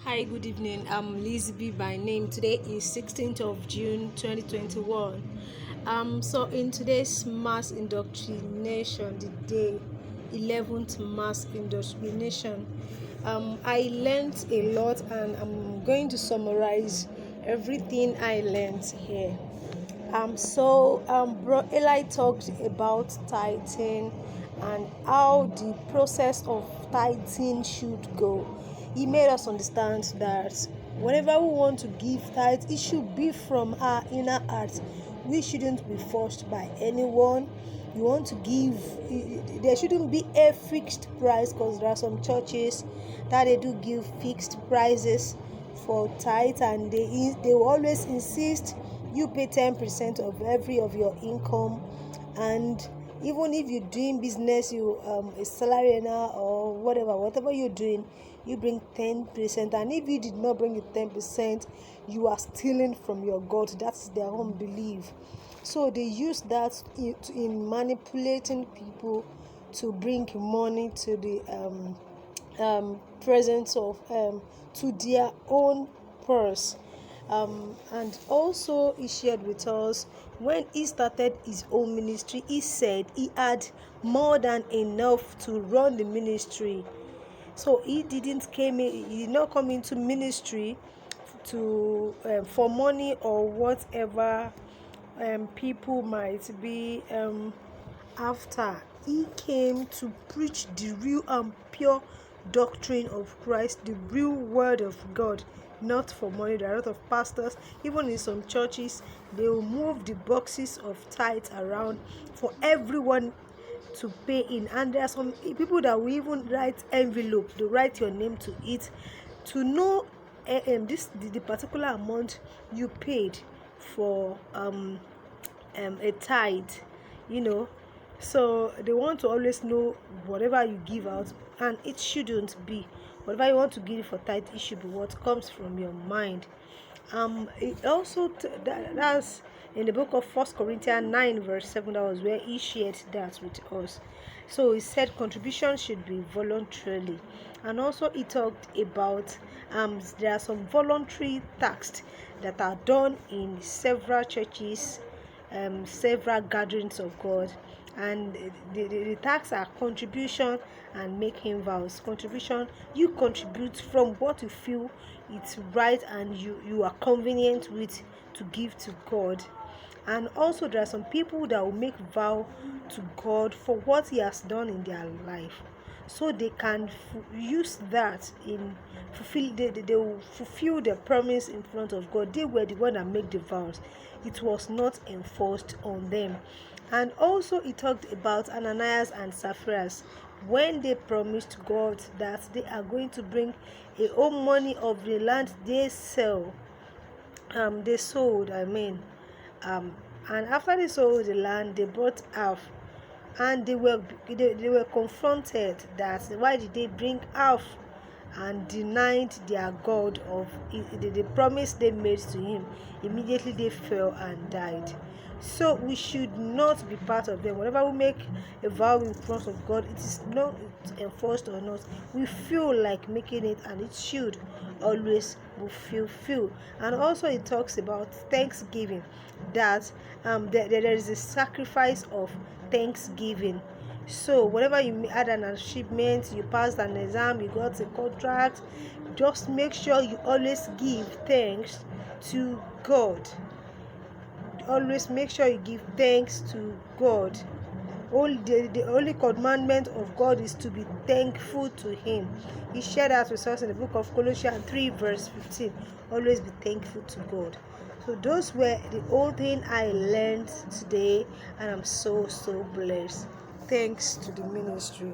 Hi, good evening. I'm Lizzie B by name. Today is 16th of June 2021. So in today's mass indoctrination, the day 11th mass indoctrination, I learned a lot and I'm going to summarize everything I learned here. Bro Eli talked about tithing and how the process of tithing should go. He made us understand that whenever we want to give tithe, it should be from our inner heart. We shouldn't be forced by anyone. You want to give, there shouldn't be a fixed price, because there are some churches that they do give fixed prices for tithe, and they will always insist you pay 10% of every of your income. And even if you're doing business, you a salary now or whatever you're doing, you bring 10%, and if you did not bring the 10%, you are stealing from your God. That's their own belief. So they use that in manipulating people to bring money to the presence of to their own purse. And also he shared with us when he started his own ministry, he said he had more than enough to run the ministry. So he did not come into ministry to for money or whatever people might be after. He came to preach the real and pure doctrine of Christ, the real word of God, not for money. There are a lot of pastors, even in some churches, they will move the boxes of tithes around for everyone to pay in, and there are some people that will even write envelope, they write your name to it to know the particular amount you paid for a tithe, you know. So they want to always know whatever you give out, and it shouldn't be whatever you want to give for tithe. It should be what comes from your mind. It also that's in the book of 1 Corinthians 9 verse 7. That was where he shared that with us. So he said contribution should be voluntarily, and also he talked about there are some voluntary tasks that are done in several churches, several gatherings of God, and the tasks are contribution and making vows. Contribution, you contribute from what you feel it's right and you are convenient with to give to God. And also there are some people that will make vow to God for what he has done in their life, so they can use that in they will fulfill the promise in front of God. They were the one that made the vows, it was not enforced on them. And also he talked about Ananias and Sapphira when they promised God that they are going to bring a whole money of the land they sold, and after they sold the land, they brought half, and they were confronted that why did they bring half, and denied their God of the promise they made to him. Immediately they fell and died. So we should not be part of them. Whenever we make a vow in front of God, it is not enforced or not, we feel like making it, and it should always be fulfilled. And also it talks about thanksgiving, that there is a sacrifice of thanksgiving. So whenever you had an achievement, you passed an exam, you got a contract, just make sure you always give thanks to God. Always make sure you give thanks to God. The only commandment of God is to be thankful to him. He shared that with us in the book of Colossians 3 verse 15. Always be thankful to God. So those were the whole thing I learned today, and I'm so blessed. Thanks to the ministry.